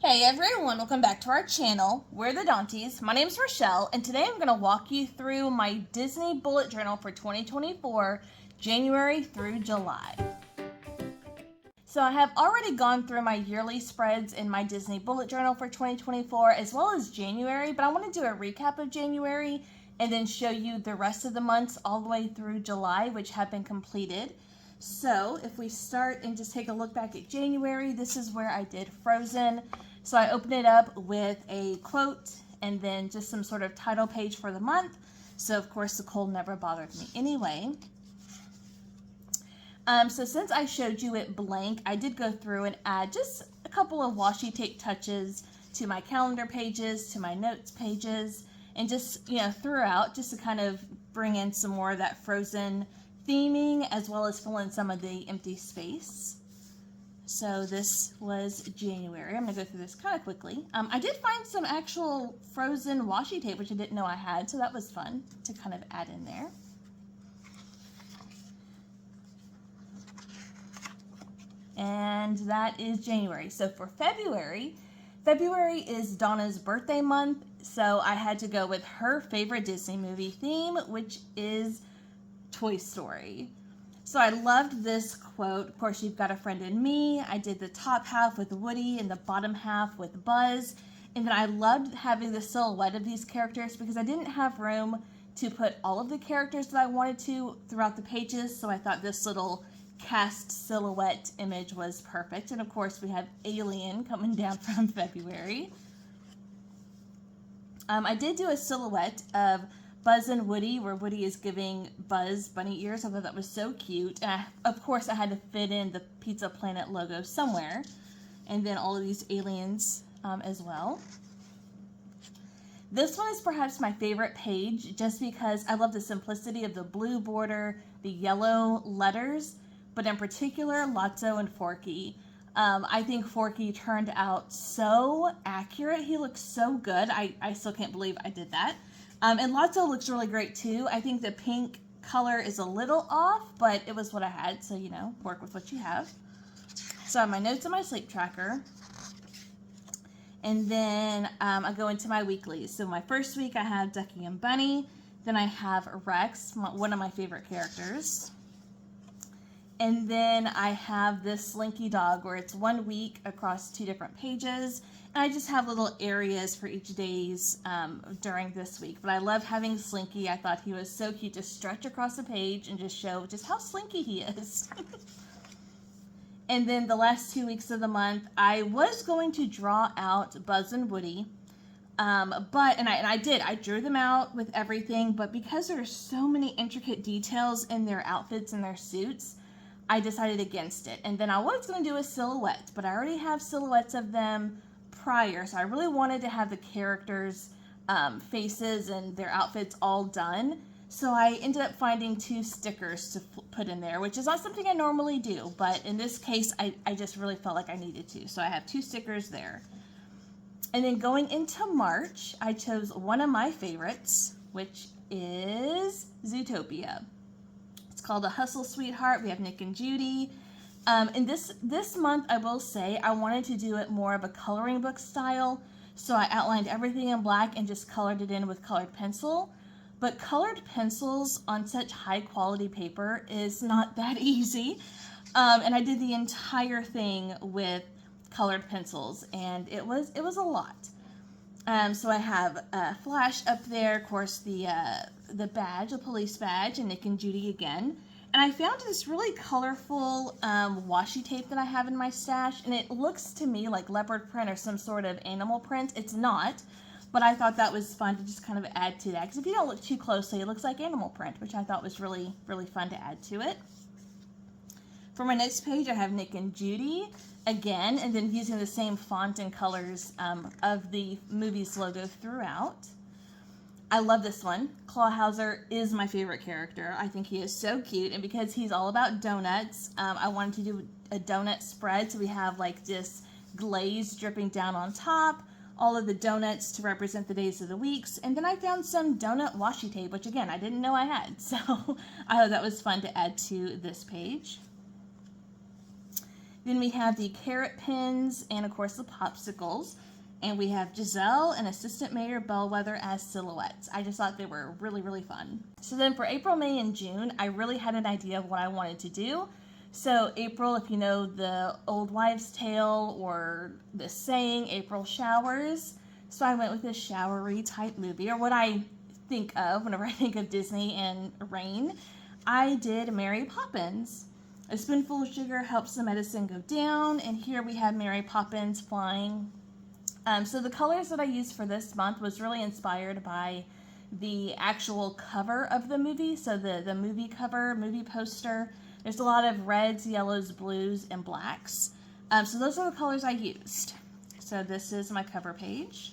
Hey everyone, welcome back to our channel. We're the Dawnties. My name is Richele, and today I'm going to walk you through my Disney bullet journal for 2024, January through July. So I have already gone through my yearly spreads in my Disney bullet journal for 2024, as well as January, but I want to do a recap of January and then show you the rest of the months all the way through July, which have been completed. So if we start and just take a look back at January, this is where I did Frozen. So I opened it up with a quote and then just some sort of title page for the month. So of course the cold never bothered me anyway. So since I showed you it blank, I did go through and add just a couple of washi tape touches to my calendar pages, to my notes pages, and just, throughout, just to kind of bring in some more of that Frozen theming, as well as fill in some of the empty space. So this was January. I'm going to go through this kind of quickly. I did find some actual Frozen washi tape, which I didn't know I had, so that was fun to kind of add in there. And that is January. So for February is Donna's birthday month, so I had to go with her favorite Disney movie theme, which is Toy Story. So I loved this quote. Of course, you've got a friend in me. I did the top half with Woody and the bottom half with Buzz. And then I loved having the silhouette of these characters because I didn't have room to put all of the characters that I wanted to throughout the pages. So I thought this little cast silhouette image was perfect. And of course, we have Alien coming down from February. I did do a silhouette of Buzz and Woody, where Woody is giving Buzz bunny ears. I thought that was so cute. And of course, I had to fit in the Pizza Planet logo somewhere. And then all of these aliens as well. This one is perhaps my favorite page, just because I love the simplicity of the blue border, the yellow letters, but in particular, Lotso and Forky. I think Forky turned out so accurate. He looks so good. I still can't believe I did that. And Lotso looks really great too. I think the pink color is a little off, but it was what I had, so work with what you have. So I have my notes on my sleep tracker. And then I go into my weeklies. So my first week I have Ducky and Bunny. Then I have Rex, one of my favorite characters. And then I have this Slinky Dog, where it's 1 week across 2 different pages. And I just have little areas for each days during this week. But I love having Slinky. I thought he was so cute to stretch across the page and just show just how slinky he is. And then the last 2 weeks of the month, I was going to draw out Buzz and Woody. I drew them out with everything. But because there's so many intricate details in their outfits and their suits, I decided against it. And then I was going to do a silhouette, but I already have silhouettes of them prior, so I really wanted to have the characters' faces and their outfits all done. So I ended up finding 2 stickers to put in there, which is not something I normally do, but in this case, I just really felt like I needed to. So I have 2 stickers there. And then going into March, I chose one of my favorites, which is Zootopia. It's called A Hustle Sweetheart. We have Nick and Judy. And this month, I will say, I wanted to do it more of a coloring book style. So I outlined everything in black and just colored it in with colored pencil. But colored pencils on such high quality paper is not that easy. And I did the entire thing with colored pencils, and it was a lot. So I have Flash up there, of course, the badge, the police badge, and Nick and Judy again. And I found this really colorful washi tape that I have in my stash, and it looks to me like leopard print or some sort of animal print. It's not, but I thought that was fun to just kind of add to that, because if you don't look too closely, it looks like animal print, which I thought was really, really fun to add to it. For my next page, I have Nick and Judy again, and then using the same font and colors of the movie's logo throughout. I love this one. Clawhauser is my favorite character. I think he is so cute, and because he's all about donuts, I wanted to do a donut spread, so we have like this glaze dripping down on top, all of the donuts to represent the days of the weeks, and then I found some donut washi tape, which again, I didn't know I had, so I thought that was fun to add to this page. Then we have the carrot pins and, of course, the popsicles. And we have Giselle and Assistant Mayor Bellwether as silhouettes. I just thought they were really, really fun. So then for April, May, and June, I really had an idea of what I wanted to do. So April, if you know the Old Wives' Tale or the saying, April showers. So I went with a showery type movie, or what I think of whenever I think of Disney and rain. I did Mary Poppins. A spoonful of sugar helps the medicine go down, and here we have Mary Poppins flying. So the colors that I used for this month was really inspired by the actual cover of the movie. So the movie cover, movie poster, there's a lot of reds, yellows, blues, and blacks. So those are the colors I used. So this is my cover page.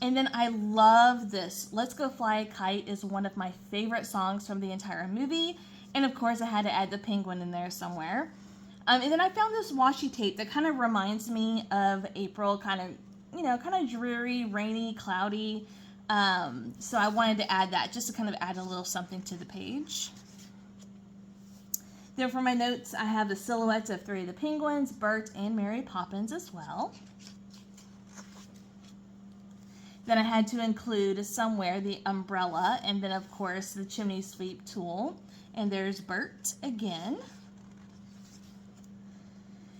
And then I love this. Let's Go Fly a Kite is one of my favorite songs from the entire movie. And of course I had to add the penguin in there somewhere. And then I found this washi tape that kind of reminds me of April, kind of dreary, rainy, cloudy. So I wanted to add that just to kind of add a little something to the page. Then for my notes, I have the silhouettes of 3 of the penguins, Bert, and Mary Poppins as well. Then I had to include somewhere the umbrella, and then of course the chimney sweep tool. And there's Bert again.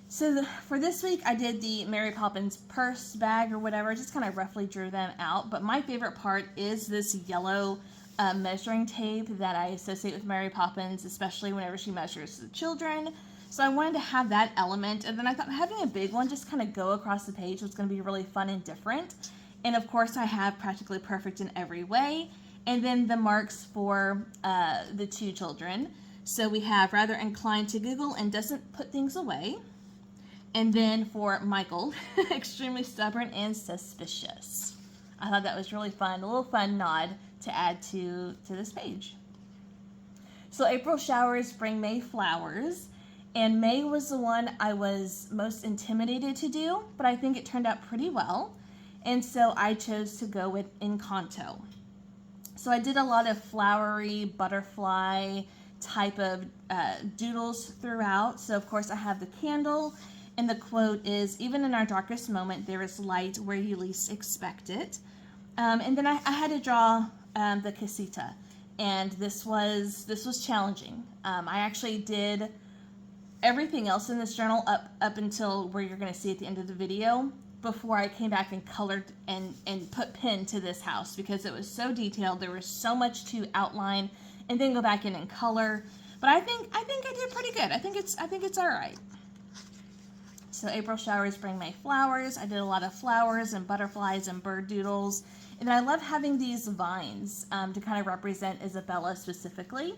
So for this week, I did the Mary Poppins purse, bag, or whatever. Just kind of roughly drew them out. But my favorite part is this yellow measuring tape that I associate with Mary Poppins, especially whenever she measures the children. So I wanted to have that element. And then I thought having a big one just kind of go across the page was going to be really fun and different. And of course, I have Practically Perfect in every way. And then the marks for the 2 children. So we have Rather Inclined to Google and Doesn't Put Things Away. And then for Michael, Extremely Stubborn and Suspicious. I thought that was really fun, a little fun nod to add to this page. So April showers bring May flowers, and May was the one I was most intimidated to do, but I think it turned out pretty well, and so I chose to go with Encanto. So I did a lot of flowery butterfly type of doodles throughout. So of course I have the candle. And the quote is, even in our darkest moment, there is light where you least expect it. And then I had to draw the casita. And this was challenging. I actually did everything else in this journal up until where you're going to see at the end of the video before I came back and colored and put pen to this house because it was so detailed. There was so much to outline and then go back in and color. But I think I did pretty good. I think it's all right. So April showers bring May flowers. I did a lot of flowers and butterflies and bird doodles. And I love having these vines to kind of represent Isabella specifically.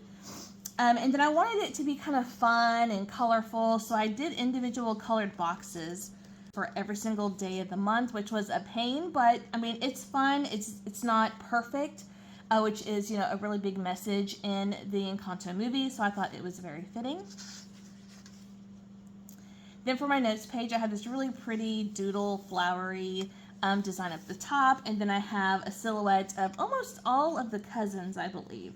And then I wanted it to be kind of fun and colorful. So I did individual colored boxes for every single day of the month, which was a pain. But I mean, it's fun. It's not perfect, which is, a really big message in the Encanto movie. So I thought it was very fitting. Then for my notes page, I have this really pretty doodle flowery design up the top. And then I have a silhouette of almost all of the cousins, I believe.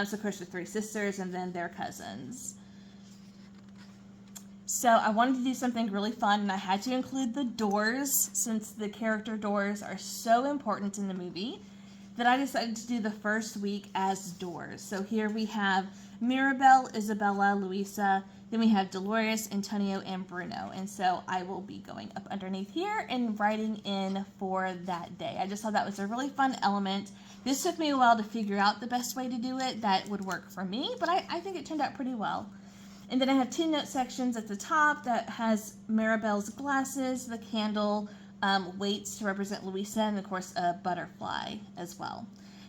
So of course the 3 sisters and then their cousins. So I wanted to do something really fun, and I had to include the doors since the character doors are so important in the movie that I decided to do the first week as doors. So here we have Mirabel, Isabella, Luisa. Then we have Dolores, Antonio, and Bruno. And so I will be going up underneath here and writing in for that day. I just thought that was a really fun element. This took me a while to figure out the best way to do it that would work for me, but I think it turned out pretty well. And then I have 2 note sections at the top that has Mirabel's glasses, the candle, weights to represent Luisa, and of course a butterfly as well.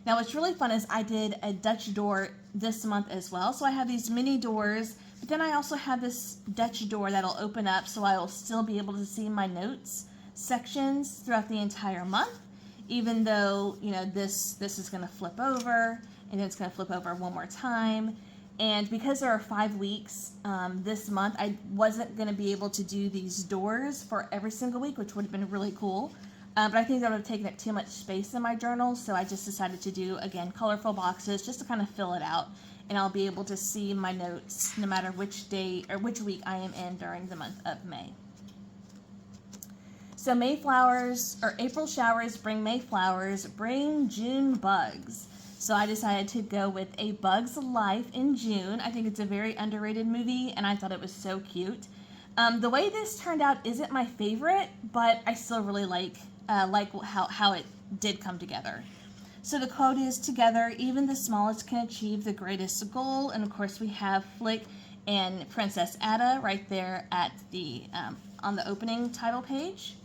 Now what's really fun is I did a Dutch door this month as well. So I have these mini doors, but then I also have this Dutch door that'll open up so I will still be able to see my notes sections throughout the entire month, even though, this is going to flip over, and then it's going to flip over one more time. And because there are 5 weeks this month, I wasn't going to be able to do these doors for every single week, which would have been really cool. But I think that would have taken up too much space in my journal, so I just decided to do, again, colorful boxes just to kind of fill it out. and I'll be able to see my notes no matter which day or which week I am in during the month of May. So April showers bring May flowers, bring June bugs. So I decided to go with A Bug's Life in June. I think it's a very underrated movie, and I thought it was so cute. The way this turned out isn't my favorite, but I still really like how it did come together. So the quote is, "Together, even the smallest can achieve the greatest goal." And of course, we have Flick and Princess Ada right there at the on the opening title page.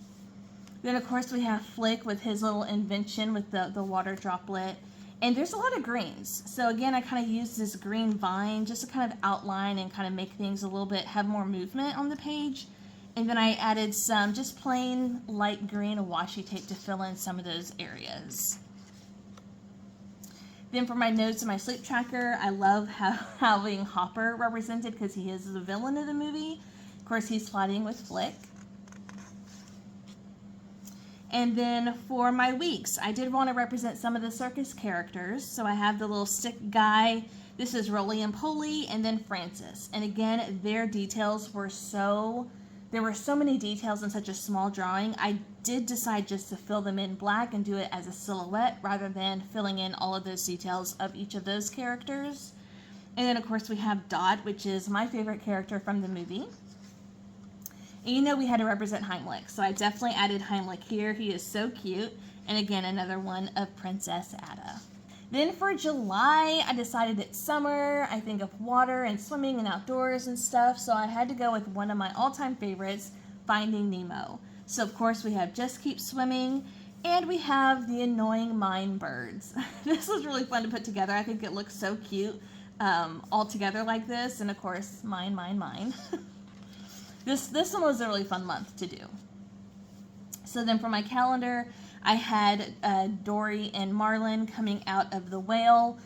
Then of course we have Flick with his little invention with the water droplet. And there's a lot of greens. So again, I kind of used this green vine just to kind of outline and kind of make things a little bit, have more movement on the page. And then I added some just plain light green washi tape to fill in some of those areas. Then for my notes and my sleep tracker, I love having Hopper represented because he is the villain of the movie. Of course, he's fighting with Flick. And then for my weeks, I did want to represent some of the circus characters. So I have the little stick guy. This is Rolly and Polly, and then Francis. And again, their details were there were so many details in such a small drawing. I did decide just to fill them in black and do it as a silhouette rather than filling in all of those details of each of those characters. And then of course we have Dot, which is my favorite character from the movie. And you know we had to represent Heimlich, so I definitely added Heimlich here. He is so cute. And again, another one of Princess Ada. Then for July, I decided it's summer. I think of water and swimming and outdoors and stuff, so I had to go with one of my all-time favorites, Finding Nemo. So of course we have Just Keep Swimming, and we have the annoying mine birds. This was really fun to put together. I think it looks so cute all together like this, and of course, mine, mine, mine. This one was a really fun month to do. So then for my calendar, I had Dory and Marlin coming out of the whale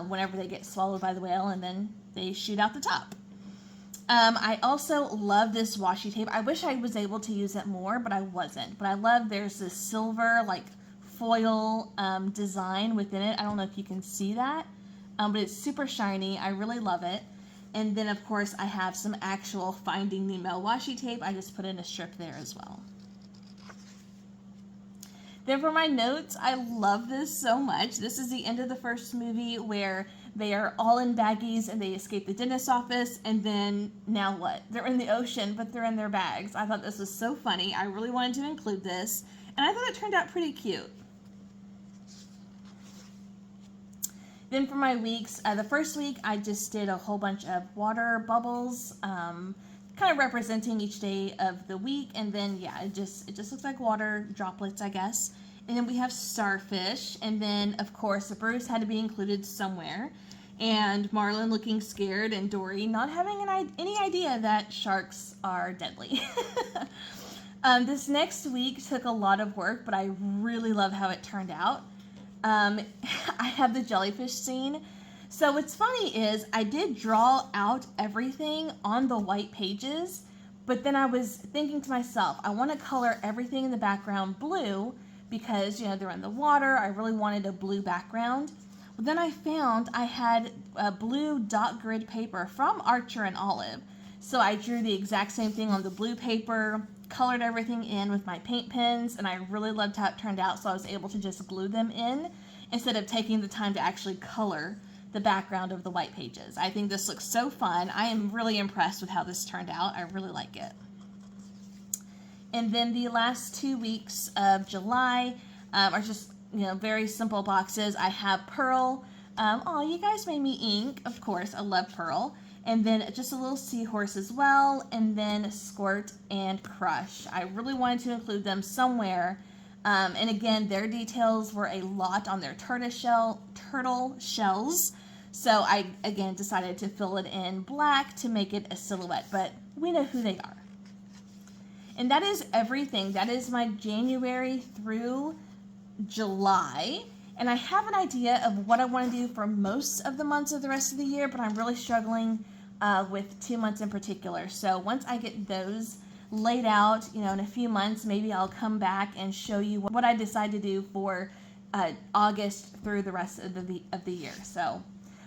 whenever they get swallowed by the whale, and then they shoot out the top. I also love this washi tape. I wish I was able to use it more, but I wasn't. But I love there's this silver like foil design within it. I don't know if you can see that, but it's super shiny. I really love it. And then, of course, I have some actual Finding Nemo washi tape. I just put in a strip there as well. Then for my notes, I love this so much. This is the end of the first movie where they are all in baggies and they escape the dentist's office. And then, now what? They're in the ocean, but they're in their bags. I thought this was so funny. I really wanted to include this. And I thought it turned out pretty cute. Then for my weeks, the first week I just did a whole bunch of water bubbles, kind of representing each day of the week, and then yeah, it just looks like water droplets, I guess. And then we have starfish, and then of course Bruce had to be included somewhere, and Marlin looking scared, and Dory not having any idea that sharks are deadly. This next week took a lot of work, but I really love how it turned out. I have the jellyfish scene. So what's funny is I did draw out everything on the white pages, but then I was thinking to myself, I want to color everything in the background blue because, you know, they're in the water. I really wanted a blue background. Well, then I found I had a blue dot grid paper from Archer and Olive. So I drew the exact same thing on the blue paper, colored everything in with my paint pens, and I really loved how it turned out, so I was able to just glue them in instead of taking the time to actually color the background of the white pages. I think this looks so fun. I am really impressed with how this turned out. I really like it. And then the last 2 weeks of July are just, you know, very simple boxes. I have Pearl. Oh, you guys made me ink. Of course, I love Pearl. And then just a little seahorse as well, and then Squirt and Crush. I really wanted to include them somewhere. And again, their details were a lot on their turtle shells. So I, again, decided to fill it in black to make it a silhouette, but we know who they are. And that is everything. That is my January through July. And I have an idea of what I want to do for most of the months of the rest of the year, but I'm really struggling with 2 months in particular. So once I get those laid out, you know, in a few months, maybe I'll come back and show you what I decide to do for August through the rest of the year. So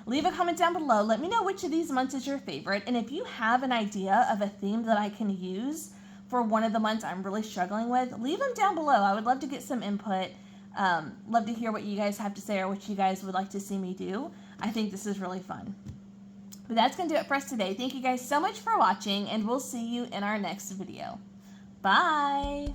Leave a comment down below. Let me know which of these months is your favorite. And if you have an idea of a theme that I can use for one of the months I'm really struggling with, leave them down below. I would love to get some input. Love to hear what you guys have to say or what you guys would like to see me do. I think this is really fun. But that's going to do it for us today. Thank you guys so much for watching, and we'll see you in our next video. Bye!